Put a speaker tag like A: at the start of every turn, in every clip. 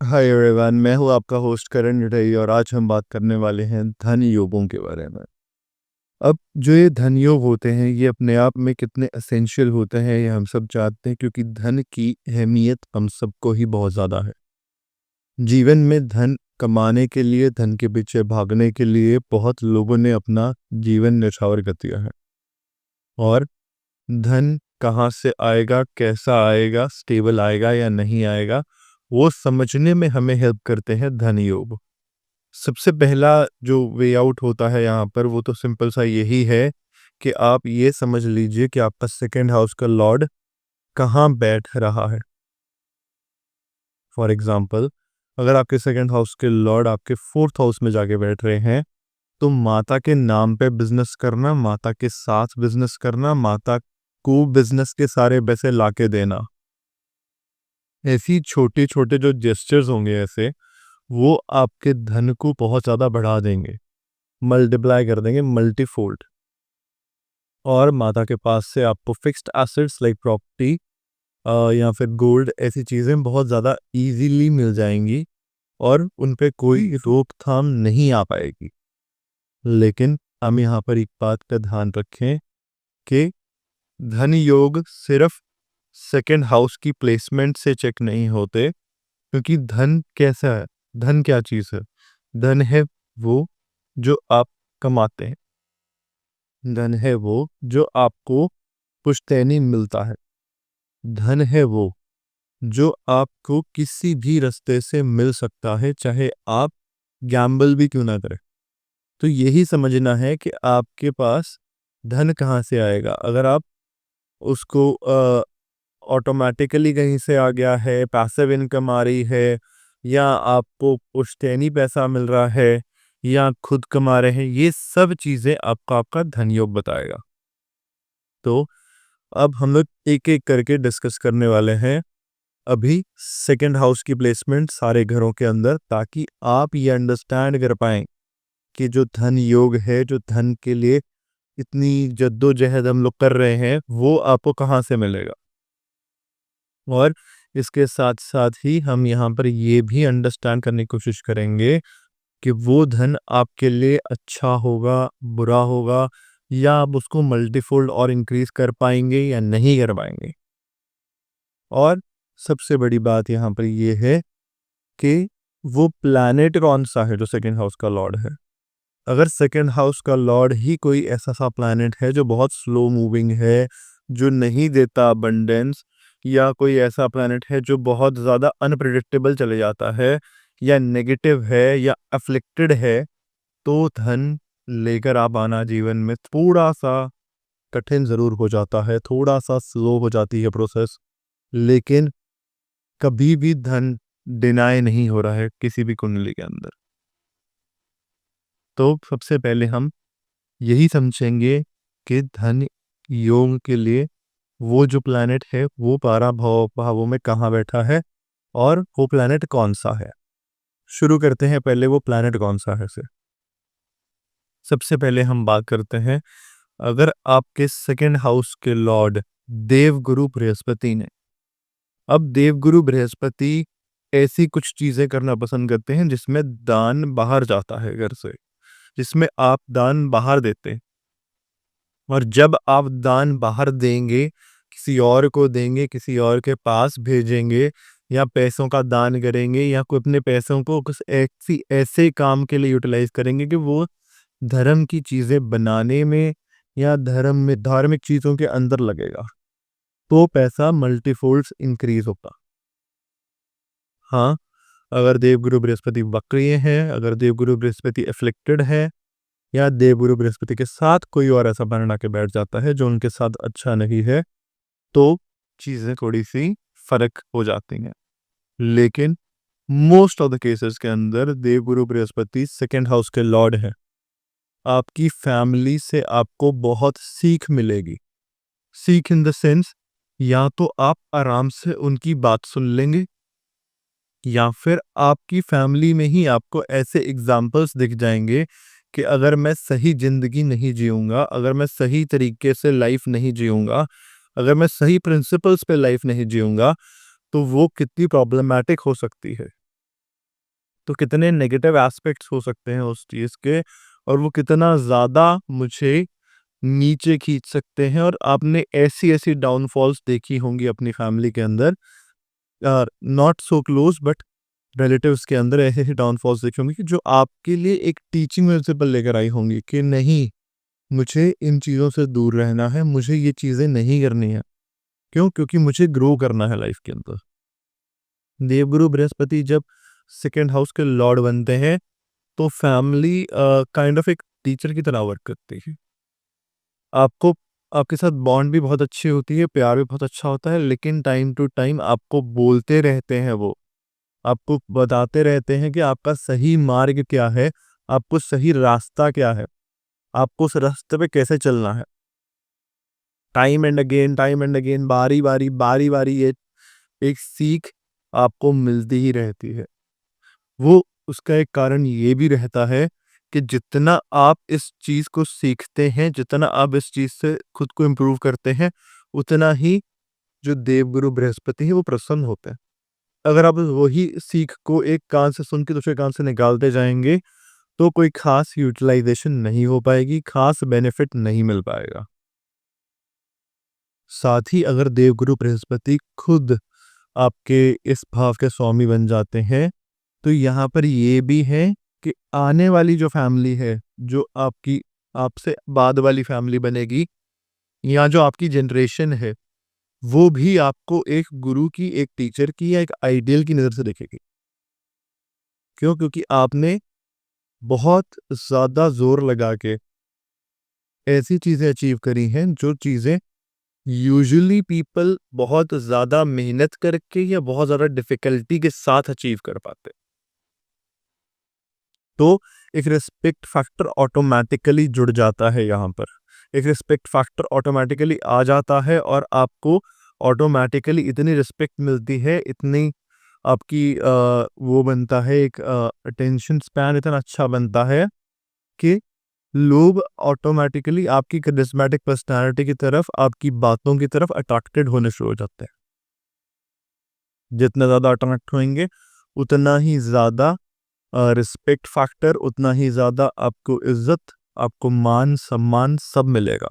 A: Hi everyone, मैं हूँ आपका होस्ट करण निडई और आज हम बात करने वाले हैं धन योगों के बारे में। अब जो ये धन योग होते हैं ये अपने आप में कितने एसेंशियल होते हैं ये हम सब जानते हैं, क्योंकि धन की अहमियत हम सबको ही बहुत ज़्यादा है। जीवन में धन कमाने के लिए, धन के पीछे भागने के लिए बहुत लोगों ने अपना जीवन न्यौछावर कर दिया है। और धन कहाँ से आएगा, कैसा आएगा, स्टेबल आएगा या नहीं आएगा, वो समझने में हमें हेल्प करते हैं धन योग। सबसे पहला जो वे आउट होता है यहाँ पर वो तो सिंपल सा यही है कि आप ये समझ लीजिए कि आपका सेकंड हाउस का लॉर्ड कहाँ बैठ रहा है। फॉर एग्जांपल, अगर आपके सेकंड हाउस के लॉर्ड आपके फोर्थ हाउस में जाके बैठ रहे हैं तो माता के नाम पे बिजनेस करना, माता के साथ बिजनेस करना, माता को बिजनेस के सारे पैसे लाके देना, ऐसी छोटे छोटे जो जेस्चर्स होंगे ऐसे, वो आपके धन को बहुत ज़्यादा बढ़ा देंगे, मल्टीप्लाई कर देंगे मल्टीफोल्ड। और माता के पास से आपको फिक्स्ड एसेट्स लाइक प्रॉपर्टी या फिर गोल्ड, ऐसी चीज़ें बहुत ज़्यादा इजीली मिल जाएंगी और उन पे कोई रोकथाम नहीं आ पाएगी। लेकिन हम यहाँ पर एक बात का ध्यान रखें कि धन योग सिर्फ सेकंड हाउस की प्लेसमेंट से चेक नहीं होते, क्योंकि धन कैसा है, धन क्या चीज़ है? धन है वो जो आप कमाते हैं, धन है वो जो आपको पुश्तैनी मिलता है, धन है वो जो आपको किसी भी रास्ते से मिल सकता है, चाहे आप गैम्बल भी क्यों ना करें। तो यही समझना है कि आपके पास धन कहाँ से आएगा। अगर आप उसको ऑटोमेटिकली कहीं से आ गया है, पैसिव इनकम आ रही है, या आपको पुश्तैनी पैसा मिल रहा है, या खुद कमा रहे हैं, ये सब चीज़ें आपका आपका धन योग बताएगा। तो अब हम लोग एक एक करके डिस्कस करने वाले हैं अभी सेकंड हाउस की प्लेसमेंट सारे घरों के अंदर, ताकि आप ये अंडरस्टैंड कर पाएं कि जो धन योग है, जो धन के लिए इतनी जद्दोजहद हम लोग कर रहे हैं, वो आपको कहाँ से मिलेगा। और इसके साथ साथ ही हम यहाँ पर ये भी अंडरस्टैंड करने की कोशिश करेंगे कि वो धन आपके लिए अच्छा होगा, बुरा होगा, या आप उसको मल्टीफोल्ड और इंक्रीज कर पाएंगे या नहीं कर पाएंगे। और सबसे बड़ी बात यहाँ पर ये है कि वो प्लैनेट कौन सा है जो सेकंड हाउस का लॉर्ड है। अगर सेकंड हाउस का लॉर्ड ही कोई ऐसा सा प्लैनेट है जो बहुत स्लो मूविंग है, जो नहीं देता अबंडेंस, या कोई ऐसा प्लैनेट है जो बहुत ज़्यादा अनप्रिडिक्टेबल चले जाता है, या नेगेटिव है, या अफ्लिक्टेड है, तो धन लेकर आप आना जीवन में थोड़ा सा कठिन ज़रूर हो जाता है, थोड़ा सा स्लो हो जाती है प्रोसेस। लेकिन कभी भी धन डिनाई नहीं हो रहा है किसी भी कुंडली के अंदर। तो सबसे पहले हम यही समझेंगे कि धन योग के लिए वो जो प्लैनेट है वो 12 भावों में कहाँ बैठा है और वो प्लैनेट कौन सा है। शुरू करते हैं, पहले वो प्लैनेट कौन सा है से। सबसे पहले हम बात करते हैं, अगर आपके सेकंड हाउस के लॉर्ड देवगुरु बृहस्पति ने, अब देवगुरु बृहस्पति ऐसी कुछ चीजें करना पसंद करते हैं जिसमें दान बाहर जाता है घर से, जिसमें आप दान बाहर देते हैं। और जब आप दान बाहर देंगे, किसी और को देंगे, किसी और के पास भेजेंगे, या पैसों का दान करेंगे, या कोई अपने पैसों को कुछ ऐसे काम के लिए यूटिलाइज करेंगे कि वो धर्म की चीजें बनाने में या धर्म में धार्मिक चीजों के अंदर लगेगा, तो पैसा मल्टीफोल्ड्स इंक्रीज होगा। हाँ, अगर देवगुरु बृहस्पति वक्रिय है, अगर देवगुरु बृहस्पति एफ्लिक्टेड है, या देवगुरु बृहस्पति के साथ कोई और ऐसा प्लैनेट आके बैठ जाता है जो उनके साथ अच्छा नहीं है, तो चीज़ें थोड़ी सी फर्क हो जाती हैं। लेकिन मोस्ट ऑफ द केसेस के अंदर देवगुरु बृहस्पति सेकंड हाउस के लॉर्ड है। आपकी फैमिली से आपको बहुत सीख मिलेगी। सीख इन द सेंस, या तो आप आराम से उनकी बात सुन लेंगे, या फिर आपकी फैमिली में ही आपको ऐसे एग्जाम्पल्स दिख जाएंगे कि अगर मैं सही जिंदगी नहीं जीऊंगा, अगर मैं सही तरीके से लाइफ नहीं जीऊंगा, अगर मैं सही प्रिंसिपल्स पे लाइफ नहीं जीऊंगा, तो वो कितनी प्रॉब्लमैटिक हो सकती है। तो कितने नेगेटिव एस्पेक्ट्स हो सकते हैं उस चीज़ के, और वो कितना ज़्यादा मुझे नीचे खींच सकते हैं। और आपने ऐसी-ऐसी डाउनफॉल्स देखी होंगी अपनी फैमिली के अंदर, not so close but relatives के अंदर ऐसे-ऐसे डाउनफॉल्स देखी होंगी कि जो आपके लिए एक टीचिंग प्रिंसिपल लेकर आई होंगी कि नहीं, मुझे इन चीज़ों से दूर रहना है, मुझे ये चीज़ें नहीं करनी है। क्यों? क्योंकि मुझे ग्रो करना है लाइफ़ के अंदर। देवगुरु बृहस्पति जब सेकंड हाउस के लॉर्ड बनते हैं, तो फैमिली काइंड ऑफ एक टीचर की तरह वर्क करती है। आपको आपके साथ बॉन्ड भी बहुत अच्छी होती है, प्यार भी बहुत अच्छा होता है, लेकिन टाइम टू टाइम आपको बोलते रहते हैं वो। आपको बताते रहते हैं कि आपका सही मार्ग क्या है, आपको सही रास्ता क्या है, आपको उस रास्ते पे कैसे चलना है। टाइम एंड अगेन, बारी-बारी ये एक सीख आपको मिलती ही रहती है। वो उसका एक कारण ये भी रहता है कि जितना आप इस चीज़ को सीखते हैं, जितना आप इस चीज़ से खुद को इम्प्रूव करते हैं, उतना ही जो देवगुरु बृहस्पति हैं वो प्रसन्न होते हैं। अगर आप वही सीख को एक कान से सुन के दूसरे कान से निकालते जाएँगे, तो कोई ख़ास यूटिलाइज़ेशन नहीं हो पाएगी, ख़ास बेनिफिट नहीं मिल पाएगा। साथ ही अगर देवगुरु बृहस्पति खुद आपके इस भाव के स्वामी बन जाते हैं, तो यहाँ पर ये भी है कि आने वाली जो फैमिली है, जो आपकी आपसे बाद वाली फैमिली बनेगी, या जो आपकी जनरेशन है, वो भी आपको एक गुरु की, एक टीचर की या एक आइडियल की नज़र से देखेगी। क्यों? क्योंकि आपने बहुत ज़्यादा ज़ोर लगा के ऐसी चीज़ें अचीव करी हैं, जो चीज़ें यूजुअली पीपल बहुत ज़्यादा मेहनत करके या बहुत ज़्यादा डिफ़िकल्टी के साथ अचीव कर पाते। तो एक रिस्पेक्ट फैक्टर ऑटोमैटिकली जुड़ जाता है यहाँ पर। एक रिस्पेक्ट फैक्टर ऑटोमैटिकली आ जाता है और आपको ऑटोमैटिकली इतनी रिस्पेक्ट मिलती है, इतनी आपकी वो बनता है, एक अटेंशन स्पैन इतना अच्छा बनता है कि लोग ऑटोमैटिकली आपकी करिस्मेटिक पर्सनैलिटी की तरफ, आपकी बातों की तरफ अट्रैक्टेड होने शुरू हो जाते हैं। जितना ज़्यादा अट्रैक्ट होंगे, उतना ही ज़्यादा रिस्पेक्ट फैक्टर, उतना ही ज़्यादा आपको इज़्ज़त, आपको मान-सम्मान सब मिलेगा।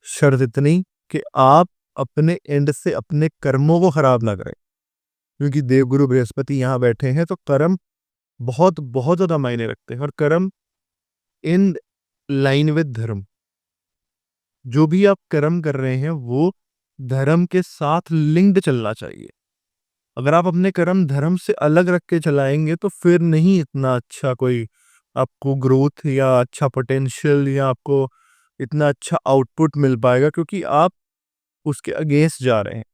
A: शर्त इतनी कि आप अपने एंड से अपने कर्मों को खराब ना करें। क्योंकि देवगुरु बृहस्पति यहाँ बैठे हैं, तो कर्म बहुत ज़्यादा मायने रखते हैं, और कर्म इन लाइन विद धर्म। जो भी आप कर्म कर रहे हैं, वो धर्म के साथ लिंक्ड चलना चाहिए। अगर आप अपने कर्म धर्म से अलग रख के चलाएँगे, तो फिर नहीं इतना अच्छा कोई आपको ग्रोथ या अच्छा पोटेंशियल या आपको इतना अच्छा आउटपुट मिल पाएगा, क्योंकि आप उसके अगेंस्ट जा रहे हैं।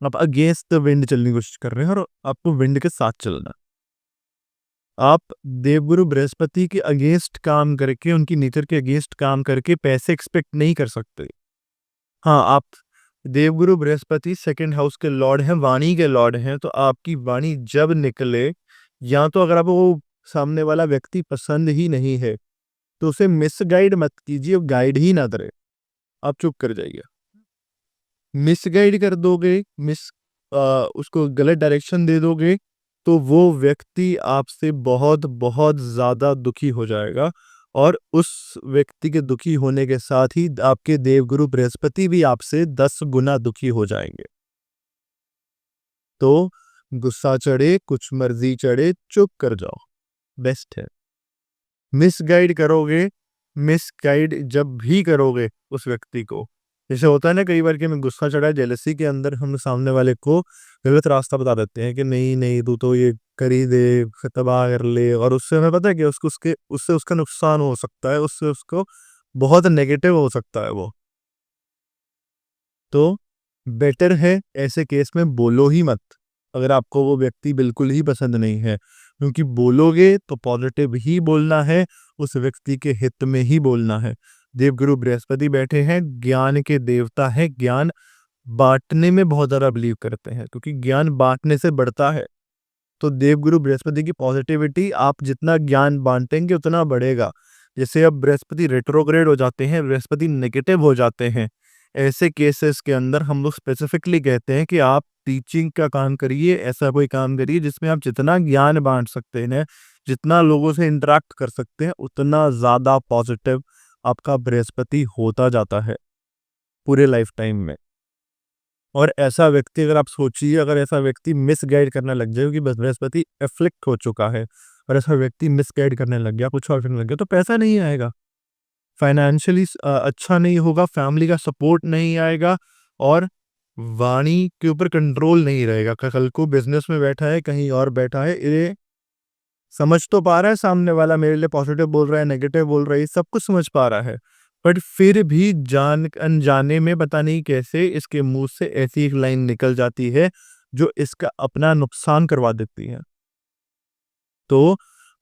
A: आप अगेंस्ट द विंड चलने की कोशिश कर रहे हैं, और आपको विंड के साथ चलना है। आप देवगुरु बृहस्पति के अगेंस्ट काम करके, उनकी नेचर के अगेंस्ट काम करके पैसे एक्सपेक्ट नहीं कर सकते। हाँ, आप देवगुरु बृहस्पति सेकंड हाउस के लॉर्ड हैं, वाणी के लॉर्ड हैं, तो आपकी वाणी जब निकले, या तो अगर आपको वो सामने वाला व्यक्ति पसंद ही नहीं है, तो उसे मिसगाइड मत कीजिए, वो गाइड ही ना करे, आप चुप कर जाइए। मिसगाइड कर दोगे, उसको गलत डायरेक्शन दे दोगे, तो वो व्यक्ति आपसे बहुत ज़्यादा दुखी हो जाएगा, और उस व्यक्ति के दुखी होने के साथ ही आपके देवगुरु बृहस्पति भी आपसे 10 गुना दुखी हो जाएँगे। तो गुस्सा चढ़े, कुछ मर्ज़ी चढ़े, चुप कर जाओ, बेस्ट है। मिसगाइड करोगे, मिसगाइड जब भी करोगे उस व्यक्ति को, जैसे होता है ना कई बार कि हमें गुस्सा चढ़ा है, जेलसी के अंदर हम सामने वाले को गलत रास्ता बता देते हैं कि नहीं, नहीं तू तो ये कर ही दे, तबाह कर ले, और उससे हमें पता है कि उससे उसका नुकसान हो सकता है, उससे उसको बहुत नेगेटिव हो सकता है वो। तो बेटर है ऐसे केस में बोलो ही मत, अगर आपको वो व्यक्ति बिल्कुल ही पसंद नहीं है, क्योंकि बोलोगे तो पॉजिटिव ही बोलना है, उस व्यक्ति के हित में ही बोलना है। देवगुरु बृहस्पति बैठे हैं, ज्ञान के देवता हैं, ज्ञान बाँटने में बहुत ज़्यादा बिलीव करते हैं, क्योंकि ज्ञान बाँटने से बढ़ता है। तो देवगुरु बृहस्पति की पॉजिटिविटी, आप जितना ज्ञान बाँटेंगे उतना बढ़ेगा। जैसे अब बृहस्पति रेट्रोग्रेड हो जाते हैं, बृहस्पति नेगेटिव हो जाते हैं, ऐसे केसेस के अंदर हम लोग स्पेसिफिकली कहते हैं कि आप टीचिंग का काम करिए, ऐसा कोई काम करिए जिसमें आप जितना ज्ञान बाँट सकते हैं, जितना लोगों से इंटरैक्ट कर सकते हैं, उतना ज़्यादा पॉजिटिव आपका बृहस्पति होता जाता है पूरे लाइफ टाइम में। और ऐसा व्यक्ति अगर आप सोचिए, अगर ऐसा व्यक्ति मिसगाइड करने लग जाए, क्योंकि बस बृहस्पति एफ्लिक्ट हो चुका है और ऐसा व्यक्ति मिसगाइड करने लग गया, कुछ और करने लग गया, तो पैसा नहीं आएगा, फाइनेंशियली अच्छा नहीं होगा, फैमिली का सपोर्ट नहीं आएगा और वाणी के ऊपर कंट्रोल नहीं रहेगा। कल को बिजनेस में बैठा है, कहीं और बैठा है, ये समझ तो पा रहा है सामने वाला मेरे लिए पॉजिटिव बोल रहा है, नेगेटिव बोल रहा है, ये सब कुछ समझ पा रहा है, बट फिर भी जान अनजाने में पता नहीं कैसे इसके मुंह से ऐसी एक लाइन निकल जाती है जो इसका अपना नुकसान करवा देती है। तो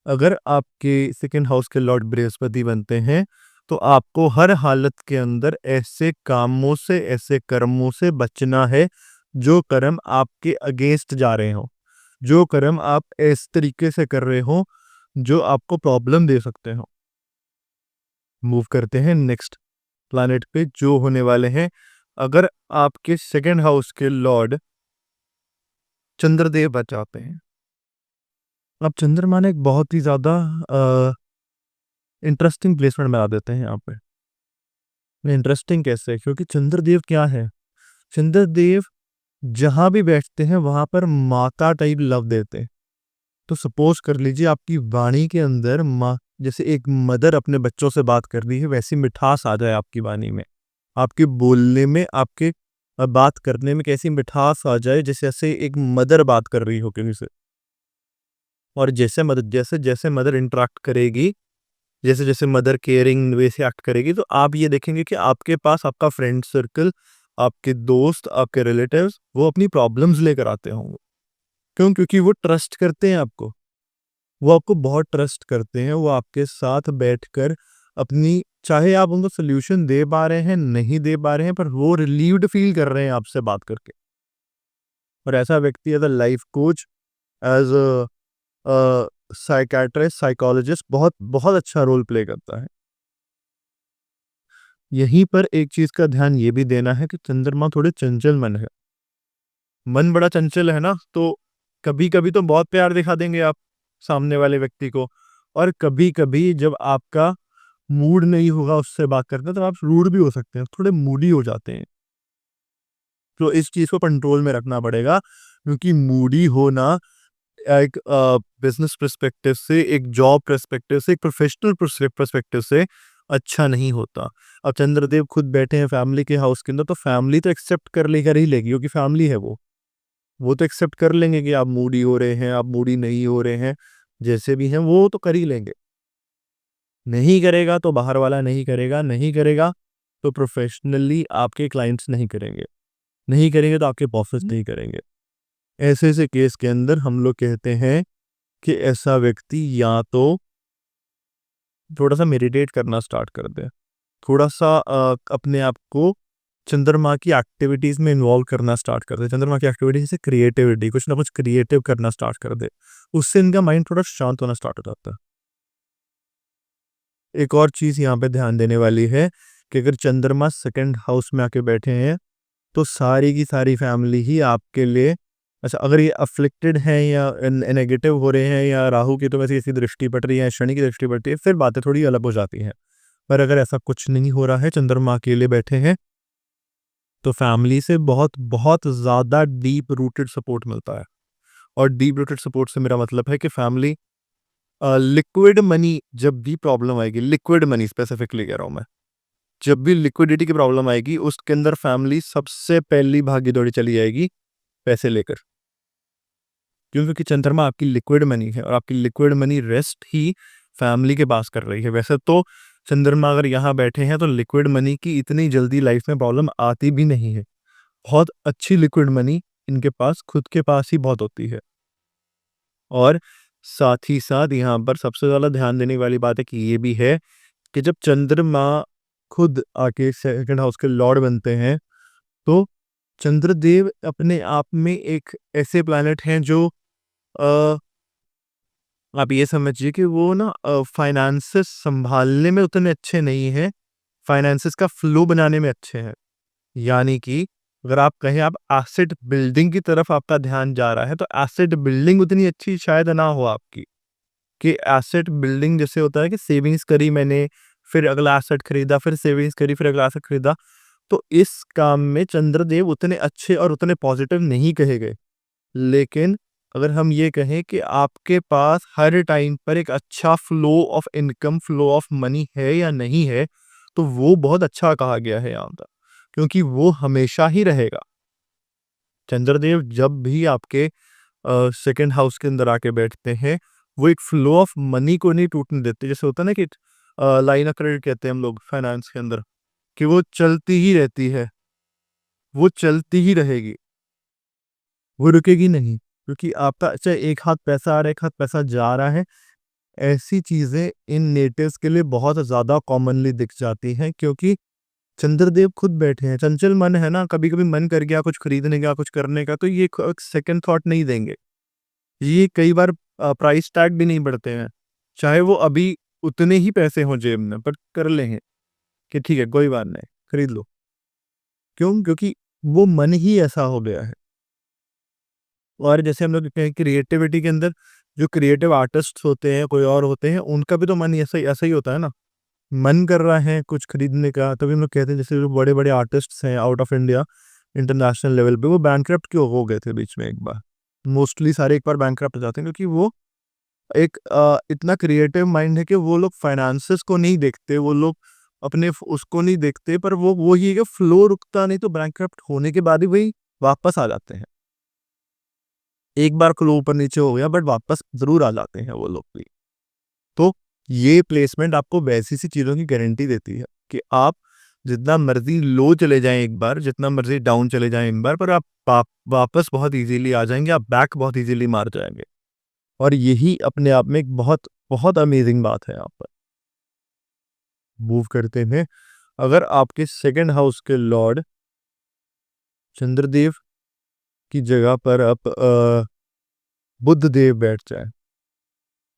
A: अगर आपके सेकंड हाउस के लॉर्ड बृहस्पति बनते हैं, तो आपको हर हालत के अंदर ऐसे कामों से, ऐसे कर्मों से बचना है जो कर्म आपके अगेंस्ट जा रहे हो, जो कर्म आप इस तरीके से कर रहे हो जो आपको प्रॉब्लम दे सकते हो। मूव करते हैं नेक्स्ट प्लैनेट पे जो होने वाले हैं। अगर आपके सेकंड हाउस के लॉर्ड चंद्रदेव बन जाते हैं, अब चंद्रमा ने एक बहुत ही ज्यादा इंटरेस्टिंग प्लेसमेंट बना देते हैं यहाँ पे। इंटरेस्टिंग कैसे? क्योंकि चंद्रदेव क्या है, चंद्रदेव जहां भी बैठते हैं वहां पर माता टाइप लव देते हैं। तो सपोज कर लीजिए आपकी वाणी के अंदर माँ, जैसे एक मदर अपने बच्चों से बात कर रही है, वैसी मिठास आ जाए आपकी वाणी में, आपके बोलने में, आपके बात करने में कैसी मिठास आ जाए, जैसे एक मदर बात कर रही हो किसी से। और जैसे जैसे मदर इंटरेक्ट करेगी, जैसे जैसे मदर केयरिंग वे से एक्ट करेगी, तो आप ये देखेंगे कि आपके पास आपका फ्रेंड सर्कल, आपके दोस्त, आपके रिलेटिव्स वो अपनी प्रॉब्लम्स लेकर आते होंगे। क्यों? क्योंकि वो ट्रस्ट करते हैं आपको, वो आपको बहुत ट्रस्ट करते हैं, वो आपके साथ बैठकर अपनी, चाहे आप उनको सोल्यूशन दे पा रहे हैं, नहीं दे पा रहे हैं, पर वो रिलीव्ड फील कर रहे हैं आपसे बात करके। और ऐसा व्यक्ति as a life coach, as a psychiatrist, psychologist बहुत बहुत अच्छा रोल प्ले करता है। यहीं पर एक चीज का ध्यान ये भी देना है कि चंद्रमा थोड़े चंचल मन है, मन बड़ा चंचल है ना, तो कभी कभी तो बहुत प्यार दिखा देंगे आप सामने वाले व्यक्ति को, और कभी कभी जब आपका मूड नहीं होगा उससे बात करते तो आप रूड भी हो सकते हैं, थोड़े मूडी हो जाते हैं। तो इस चीज को कंट्रोल में रखना पड़ेगा, क्योंकि मूडी होना एक बिजनेस पर्सपेक्टिव से, एक जॉब पर्सपेक्टिव से, एक प्रोफेशनल पर्सपेक्टिव से अच्छा नहीं होता। अब चंद्रदेव खुद बैठे हैं फैमिली के हाउस के अंदर, तो फैमिली तो एक्सेप्ट कर लेकर ही लेगी, क्योंकि फैमिली है वो तो एक्सेप्ट कर लेंगे कि आप मूडी हो रहे हैं, आप मूडी नहीं हो रहे हैं, जैसे भी हैं वो तो कर ही लेंगे। नहीं करेगा तो बाहर वाला नहीं करेगा, नहीं करेगा तो प्रोफेशनली आपके क्लाइंट्स नहीं करेंगे, नहीं करेंगे तो आपके बॉसेस नहीं करेंगे। ऐसे ऐसे केस के अंदर हम लोग कहते हैं कि ऐसा व्यक्ति या तो थोड़ा सा मेडिटेट करना स्टार्ट कर दे, थोड़ा सा अपने आप को चंद्रमा की एक्टिविटीज में इन्वॉल्व करना स्टार्ट कर दे। चंद्रमा की एक्टिविटी जैसे क्रिएटिविटी, कुछ ना कुछ क्रिएटिव करना स्टार्ट कर दे, उससे इनका माइंड थोड़ा शांत होना स्टार्ट हो जाता है। एक और चीज यहाँ पे ध्यान देने वाली है कि अगर चंद्रमा सेकंड हाउस में आके बैठे हैं, तो सारी की सारी फैमिली ही आपके लिए, अच्छा अगर ये अफ्लिक्टेड हैं या नेगेटिव हो रहे हैं, या राहु की तो वैसे ऐसी दृष्टि पड़ रही है, शनि की दृष्टि पड़ती है, फिर बातें थोड़ी अलग हो जाती हैं। पर अगर ऐसा कुछ नहीं हो रहा है, चंद्रमा अकेले बैठे हैं, तो फैमिली से बहुत बहुत ज़्यादा डीप रूटेड सपोर्ट मिलता है। और डीप रूटेड सपोर्ट से मेरा मतलब है कि फैमिली, लिक्विड मनी जब भी प्रॉब्लम आएगी, लिक्विड मनी स्पेसिफिकली कह रहा हूँ मैं, जब भी लिक्विडिटी की प्रॉब्लम आएगी, उसके अंदर फैमिली सबसे पहली भागी दौड़ी चली जाएगी पैसे लेकर। क्यों? क्योंकि चंद्रमा आपकी लिक्विड मनी है, और आपकी लिक्विड मनी रेस्ट ही फैमिली के पास कर रही है। वैसे तो चंद्रमा अगर यहाँ बैठे हैं तो लिक्विड मनी की इतनी जल्दी लाइफ में प्रॉब्लम आती भी नहीं है, बहुत अच्छी लिक्विड मनी इनके पास खुद के पास ही बहुत होती है। और साथ ही साथ यहाँ पर सबसे ज़्यादा ध्यान देने वाली बात है कि ये भी है कि जब चंद्रमा खुद आके सेकंड हाउस के लॉर्ड बनते हैं, तो चंद्रदेव अपने आप में एक ऐसे प्लैनेट हैं जो अ, आप ये समझिए कि वो ना फाइनेंसेस संभालने में उतने अच्छे नहीं हैं, फाइनेंसेस का फ्लो बनाने में अच्छे हैं। यानी कि अगर आप कहें आप एसेट बिल्डिंग की तरफ आपका ध्यान जा रहा है, तो एसेट बिल्डिंग उतनी अच्छी शायद ना हो आपकी, कि एसेट बिल्डिंग जैसे होता है कि सेविंग्स करी मैंने, फिर अगला एसेट खरीदा, फिर सेविंग्स करी, फिर अगला एसेट खरीदा। तो इस काम में चंद्रदेव उतने अच्छे और उतने पॉजिटिव नहीं कहे गए। लेकिन अगर हम ये कहें कि आपके पास हर टाइम पर एक अच्छा flow of income, flow of money है या नहीं है, तो वो बहुत अच्छा कहा गया है यहाँ पर, क्योंकि वो हमेशा ही रहेगा। चंद्रदेव जब भी आपके सेकंड हाउस के अंदर आके बैठते हैं, वो एक फ्लो ऑफ मनी को नहीं टूटने देते। जैसे होता है ना कि लाइन ऑफ क्रेडिट कहते हैं हम लोग फाइनेंस के अंदर, कि वो चलती ही रहती है, वो चलती ही रहेगी, वो रुकेगी नहीं। क्योंकि आपका चाहे एक हाथ पैसा आ रहा है, एक हाथ पैसा जा रहा है, ऐसी चीज़ें इन नेटिव्स के लिए बहुत ज़्यादा कॉमनली दिख जाती हैं, क्योंकि चंद्रदेव खुद बैठे हैं। चंचल मन है ना, कभी-कभी मन कर गया कुछ खरीदने का, कुछ करने का, तो ये क सेकंड थॉट नहीं देंगे। ये कई बार प्राइस टैग भी नहीं बढ़ते हैं। चाहे वो अभी उतने ही पैसे हों जेब में, बट कर लें कि ठीक है, कोई बात नहीं, खरीद लो। क्यों? क्योंकि वो मन ही ऐसा हो गया है। और जैसे हम लोग कहते हैं क्रिएटिविटी के अंदर जो क्रिएटिव आर्टिस्ट्स होते हैं, कोई और होते हैं, उनका भी तो मन ऐसा ही होता है ना। मन कर रहा है कुछ खरीदने का, तभी हम लोग कहते हैं, जैसे जो बड़े-बड़े आर्टिस्ट्स हैं out of India, international level पे, वो बैंकरप्ट क्यों हो गए थे बीच में एक बार। मोस्टली सारे एक बार बैंकरप्ट हो जाते हैं, क्योंकि वो एक इतना क्रिएटिव माइंड है कि वो लोग फाइनेंसेस को नहीं देखते, वो लोग अपने उसको नहीं देखते, पर वो ही है कि फ्लो रुकता नहीं, तो बैंकरप्ट होने के बाद ही वही वापस आ जाते हैं। एक बार फ्लो ऊपर नीचे हो गया, बट वापस ज़रूर आ जाते हैं वो लोग भी। तो ये प्लेसमेंट आपको वैसी सी चीज़ों की गारंटी देती है कि आप जितना मर्ज़ी लो चले जाएँ एक बार, जितना मर्ज़ी डाउन चले जाएँ एक बार, पर आप वापस बहुत ईज़िली आ जाएँगे, आप बैक बहुत ईज़िली मार जाएँगे। और यही अपने आप में एक बहुत, बहुत अमेज़िंग बात है यहाँ पर। मूव करते हैं, अगर आपके सेकंड हाउस के लॉर्ड चंद्रदेव की जगह पर अब बुध देव बैठ जाएँ।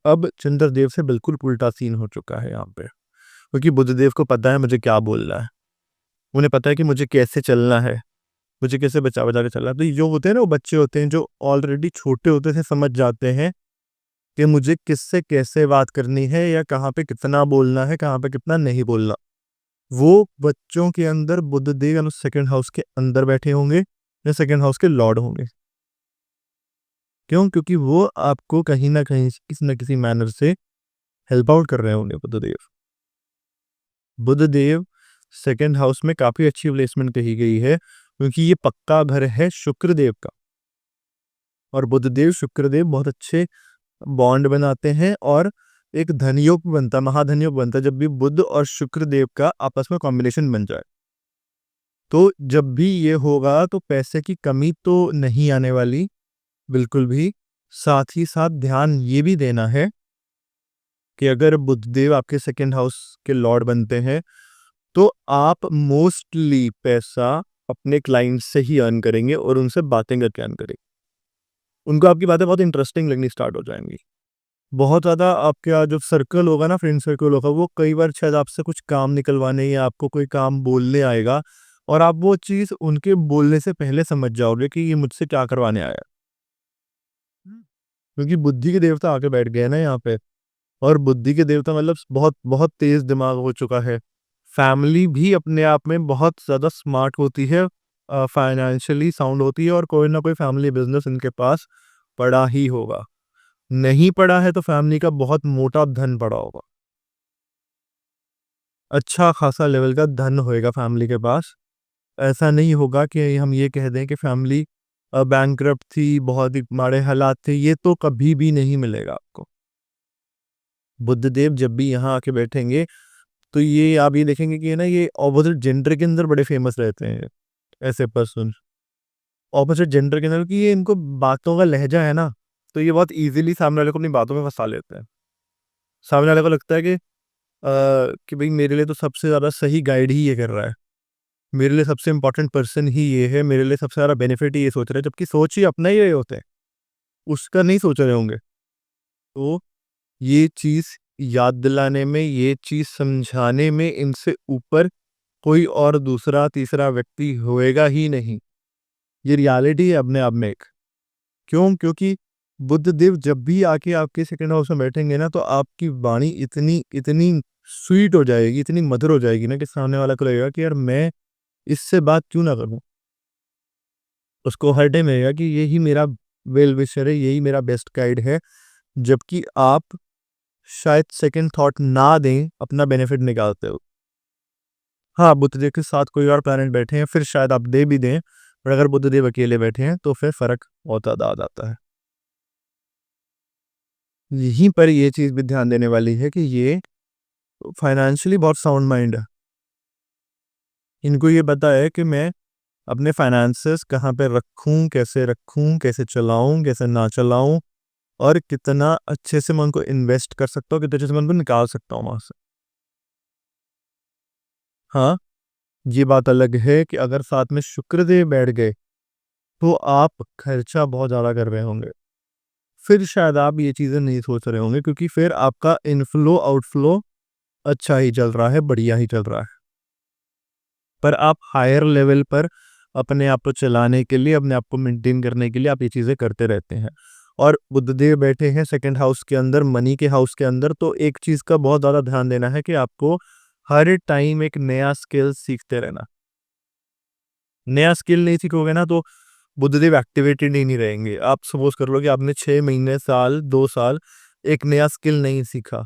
A: अब चंद्रदेव से बिल्कुल उल्टा सीन हो चुका है यहाँ पे, क्योंकि बुधदेव को पता है मुझे क्या बोलना है। उन्हें पता है कि मुझे कैसे चलना है, मुझे कैसे बचा-बचा के चलना है। तो ये जो होते हैं ना, वो बच्चे होते हैं जो ऑलरेडी छोटे होते से समझ जाते हैं कि मुझे किससे कैसे बात करनी है, या कहाँ पे कितना बोलना है, कहाँ पे कितना नहीं बोलना। वो बच्चों के अंदर बुधदेव यानी सेकंड हाउस के अंदर बैठे होंगे, या सेकंड हाउस के लॉर्ड होंगे। क्यों? क्योंकि वो आपको कहीं न कहीं किसी न किसी मैनर से हेल्प आउट कर रहे होंगे बुधदेव। बुधदेव सेकंड हाउस में काफ़ी अच्छी प्लेसमेंट कही गई है, क्योंकि ये पक्का घर है शुक्रदेव का, और बुधदेव शुक्रदेव बहुत अच्छे बॉन्ड बनाते हैं, और एक धनयोग बनता है, महाधनयोग बनता है, जब भी बुध और शुक्रदेव का आपस में कॉम्बिनेशन बन जाए। तो जब भी ये होगा, तो पैसे की कमी तो नहीं आने वाली, बिल्कुल भी। साथ ही साथ ध्यान ये भी देना है कि अगर बुधदेव आपके सेकंड हाउस के लॉर्ड बनते हैं, तो आप मोस्टली पैसा अपने क्लाइंट से ही अर्न करेंगे, और उनसे बातें करके अर्न करेंगे। उनको आपकी बातें बहुत इंटरेस्टिंग लगनी स्टार्ट हो जाएँगी। बहुत ज़्यादा आपका जो सर्कल होगा ना, फ्रेंड सर्कल होगा, वो कई बार शायद आपसे कुछ काम निकलवाने या आपको कोई काम बोलने आएगा, और आप वो चीज़ उनके बोलने से पहले समझ जाओगे कि ये मुझसे क्या करवाने आया है। क्योंकि बुद्धि के देवता आके बैठ गए हैं ना यहाँ पे, और बुद्धि के देवता मतलब बहुत बहुत तेज दिमाग हो चुका है। फैमिली भी अपने आप में बहुत ज़्यादा स्मार्ट होती है, फाइनेंशियली साउंड होती है, और कोई ना कोई फैमिली बिजनेस इनके पास पड़ा ही होगा। नहीं पड़ा है तो फैमिली का बहुत मोटा धन पड़ा होगा। अच्छा खासा लेवल का धन होएगा फैमिली के पास। ऐसा नहीं होगा कि हम ये कह दें कि फैमिली बैंकरप्ट थी, बहुत ही माड़े हालात थे, ये तो कभी भी नहीं मिलेगा आपको। बुद्धदेव जब भी यहाँ आके बैठेंगे, तो ये आप ये देखेंगे कि ना, ये ऑपोज़िट जेंडर के अंदर बड़े फ़ेमस रहते हैं, ऐसे पर्सन। ऑपोज़िट जेंडर के अंदर, कि ये इनको बातों का लहज़ा है ना, तो ये बहुत ईज़िली सामने वाले को अपनी बातों में फँसा लेते हैं। सामने वाले को लगता है कि भई मेरे लिए तो सबसे ज़्यादा सही गाइड ही ये कर रहा है। मेरे लिए सबसे इम्पोर्टेंट पर्सन ही ये है, मेरे लिए सबसे ज़्यादा बेनिफिट ही ये सोच रहा है, जबकि सोच ही अपना ही रहे होते हैं, उसका नहीं सोच रहे होंगे। तो ये चीज़ याद दिलाने में, ये चीज़ समझाने में इनसे ऊपर कोई और दूसरा, तीसरा व्यक्ति होएगा ही नहीं। ये रियलिटी है अपने आप में एक। क्यों? क्योंकि बुद्धदेव जब भी आके आपके सेकंड हाउस में बैठेंगे ना, तो आपकी वाणी इतनी इतनी स्वीट हो जाएगी, इतनी मधुर हो जाएगी ना कि सामने वाला को लगेगा कि यार मैं इससे बात क्यों ना करूँ? उसको हर टाइम लगेगा कि यही मेरा वेल विशर है, यही मेरा बेस्ट गाइड है। जबकि आप शायद सेकंड थॉट ना दें, अपना बेनिफिट निकालते हो। हाँ, बुद्धदेव के साथ कोई और प्लैनेट बैठे हैं, फिर शायद आप दे भी दें, पर अगर बुद्धदेव अकेले बैठे हैं, तो फिर फ़र्क बहुत ज़्यादा आ जाता है। यहीं पर ये चीज़ भी ध्यान देने वाली है कि ये फाइनेंशियली बहुत साउंड माइंड है। इनको ये पता है कि मैं अपने फाइनेंसेस कहाँ पे रखूँ, कैसे चलाऊँ, कैसे ना चलाऊँ और कितना अच्छे से मैं उनको इन्वेस्ट कर सकता हूँ, कितने अच्छे से मैं उनको निकाल सकता हूँ वहाँ से। हाँ, ये बात अलग है कि अगर साथ में शुक्रदेव बैठ गए, तो आप खर्चा बहुत ज़्यादा कर रहे होंगे। फिर शायद आप ये चीज़ें नहीं सोच रहे होंगे क्योंकि फिर आपका इनफ्लो आउटफ्लो अच्छा ही चल रहा है, बढ़िया ही चल रहा है। पर आप हायर लेवल पर अपने आप को चलाने के लिए, अपने आप को मेंटेन करने के लिए आप ये चीज़ें करते रहते हैं। और बुधदेव बैठे हैं सेकंड हाउस के अंदर, मनी के हाउस के अंदर, तो एक चीज़ का बहुत ज़्यादा ध्यान देना है कि आपको हर टाइम एक नया स्किल सीखते रहना। नया स्किल नहीं सीखोगे ना तो बुद्धदेव एक्टिवेटेड ही नहीं रहेंगे। आप सपोज़ कर लो कि आपने 6 महीने, साल, 2 साल एक नया स्किल नहीं सीखा,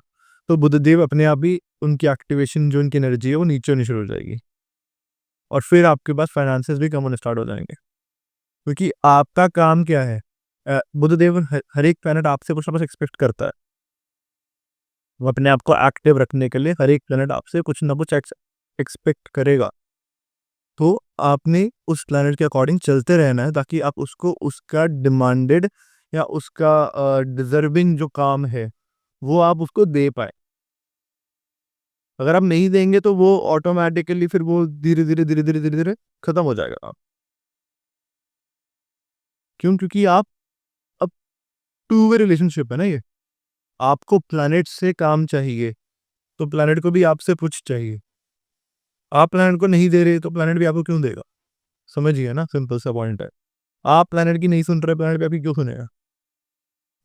A: तो बुद्धदेव अपने आप ही उनकी एक्टिवेशन जो उनकी एनर्जी है वो नीचे होनी शुरू हो जाएगी। और फिर आपके पास फाइनेंसेस भी कम होने स्टार्ट हो जाएँगे। क्योंकि आपका काम क्या है? बुद्धदेव हर एक प्लैनेट आपसे कुछ ना कुछ एक्सपेक्ट करता है। वो अपने आप को एक्टिव रखने के लिए हर एक प्लैनेट आपसे कुछ ना कुछ एक्सपेक्ट करेगा। तो आपने उस प्लैनेट के अकॉर्डिंग चलते रहना है ताकि आप उसको उसका डिमांडेड या उसका डिज़र्विंग जो काम है, वो आप उसको दे पाएँ। अगर आप नहीं देंगे तो वो ऑटोमैटिकली फिर वो धीरे-धीरे, धीरे-धीरे, धीरे-धीरे खत्म हो जाएगा। क्यों? क्योंकि आप अब टू वे रिलेशनशिप है ना ये। आपको प्लैनेट से काम चाहिए, तो प्लैनेट को भी आपसे कुछ चाहिए। आप प्लैनेट को नहीं दे रहे, तो प्लैनेट भी आपको क्यों देगा? समझिए ना, सिंपल सा पॉइंट है। आप प्लैनेट की नहीं सुन रहे, प्लैनेट भी आपकी क्यों सुनेगा?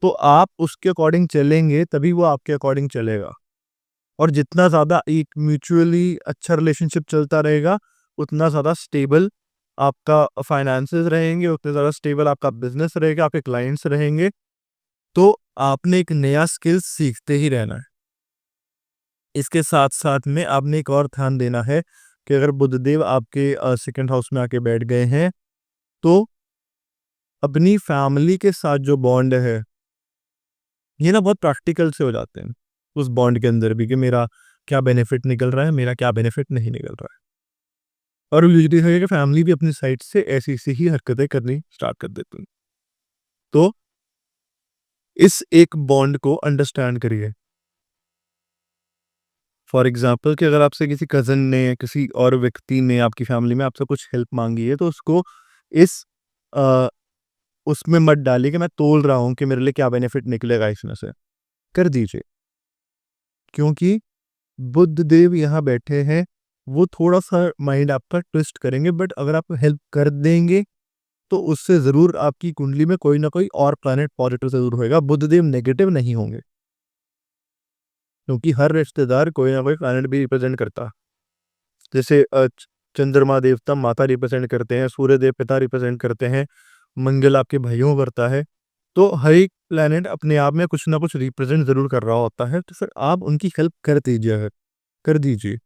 A: तो आप उसके अकॉर्डिंग चलेंगे, तभी वो आपके अकॉर्डिंग चलेगा। और जितना ज़्यादा एक म्यूचुअली अच्छा रिलेशनशिप चलता रहेगा, उतना ज़्यादा स्टेबल आपका फाइनेंसेस रहेंगे, उतने ज़्यादा स्टेबल आपका बिज़नेस रहेगा, आपके क्लाइंट्स रहेंगे। तो आपने एक नया स्किल सीखते ही रहना है। इसके साथ-साथ में आपने एक और ध्यान देना है कि अगर बुधदेव आपके सेकंड हाउस में आके बैठ गए हैं, तो अपनी फैमिली के साथ जो बॉन्ड है, ये ना बहुत प्रैक्टिकल से हो जाते हैं। उस बॉन्ड के अंदर भी कि मेरा क्या बेनिफिट निकल रहा है, मेरा क्या बेनिफिट नहीं निकल रहा है। और यूजुअली है कि फैमिली भी अपनी साइड से ऐसी-ऐसी ही हरकतें करनी स्टार्ट कर देती है। तो इस एक बॉन्ड को अंडरस्टैंड करिए। फॉर एग्ज़ाम्पल कि अगर आपसे किसी कज़न ने, किसी और व्यक्ति ने आपकी फैमिली में आपसे कुछ हेल्प माँगी है, तो उसको इस अ, उसमें मत डालिए कि मैं तोल रहा हूँ कि मेरे लिए क्या बेनिफिट निकलेगा इसमें से। कर दीजिए, क्योंकि बुद्धदेव यहाँ बैठे हैं, वो थोड़ा-सा माइंड आपका ट्विस्ट करेंगे, बट अगर आप हेल्प कर देंगे, तो उससे ज़रूर आपकी कुंडली में कोई ना कोई और प्लैनेट पॉज़िटिव ज़रूर होएगा। बुद्धदेव नेगेटिव नहीं होंगे, क्योंकि हर रिश्तेदार कोई ना कोई प्लैनेट भी रिप्रेज़ेंट करता है। जैसे चंद्रमा देवता माता रिप्रेजेंट करते हैं, सूर्य देव पिता रिप्रेजेंट करते हैं, मंगल आपके भाइयों को करता है। तो हर एक प्लैनेट अपने आप में कुछ ना कुछ रिप्रेजेंट ज़रूर कर रहा होता है, तो फिर आप उनकी हेल्प कर दीजिए।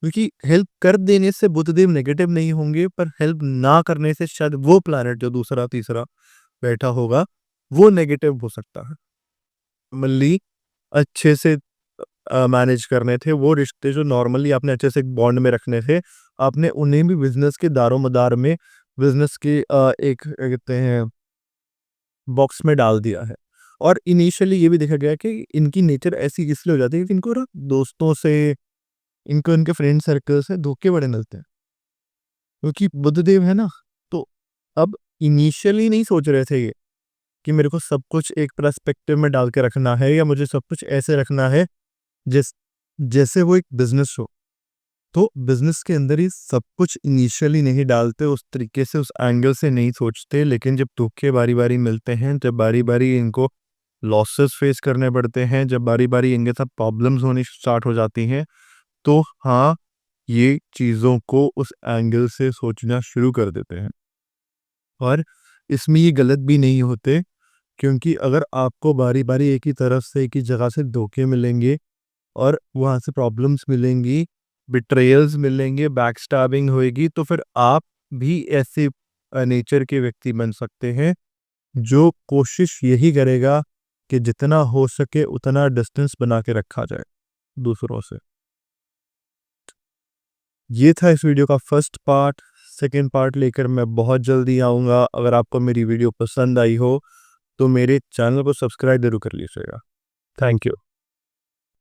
A: क्योंकि हेल्प कर देने से बुधदेव नेगेटिव नहीं होंगे, पर हेल्प ना करने से शायद वो प्लैनेट जो दूसरा, तीसरा बैठा होगा, वो नेगेटिव हो सकता है। मल्ली अच्छे से मैनेज करने थे, वो रिश्ते जो नॉर्मली आपने अच्छे से एक बॉन्ड में रखने थे, आपने उन्हें भी बिज़नेस के दारोमदार में, बिज़नेस के एक क्या कहते हैं, बॉक्स में डाल दिया है। और इनिशियली ये भी देखा गया है कि इनकी नेचर ऐसी इसलिए हो जाती है कि इनको ना दोस्तों से, इनको इनके फ्रेंड सर्कल से धोखे बड़े मिलते हैं। क्योंकि बुद्धदेव है ना, तो अब इनिशियली नहीं सोच रहे थे ये कि मेरे को सब कुछ एक पर्सपेक्टिव में डाल के रखना है या मुझे सब कुछ ऐसे रखना है जिस जैसे वो एक बिज़नेस हो। तो बिज़नेस के अंदर ही सब कुछ इनिशियली नहीं डालते, उस तरीके से, उस एंगल से नहीं सोचते, लेकिन जब धोखे बारी-बारी मिलते हैं, जब बारी-बारी इनको लॉसेस फेस करने पड़ते हैं, जब बारी-बारी इनके साथ प्रॉब्लम्स होनी स्टार्ट हो जाती हैं, तो हाँ, ये चीज़ों को उस एंगल से सोचना शुरू कर देते हैं। और इसमें ये गलत भी नहीं होते, क्योंकि अगर आपको बारी-बारी एक ही तरफ से, एक ही जगह से धोखे मिलेंगे और वहाँ से प्रॉब्लम्स मिलेंगी, बिट्रेयल्स मिलेंगे, बैकस्टैबिंग होएगी, तो फिर आप भी ऐसे नेचर के व्यक्ति बन सकते हैं, जो कोशिश यही करेगा कि जितना हो सके उतना डिस्टेंस बना के रखा जाए दूसरों से। ये था इस वीडियो का फर्स्ट पार्ट। सेकंड पार्ट लेकर मैं बहुत जल्दी आऊँगा। अगर आपको मेरी वीडियो पसंद आई हो, तो मेरे चैनल को सब्सक्राइब ज़रूर कर लीजिएगा। Thank you.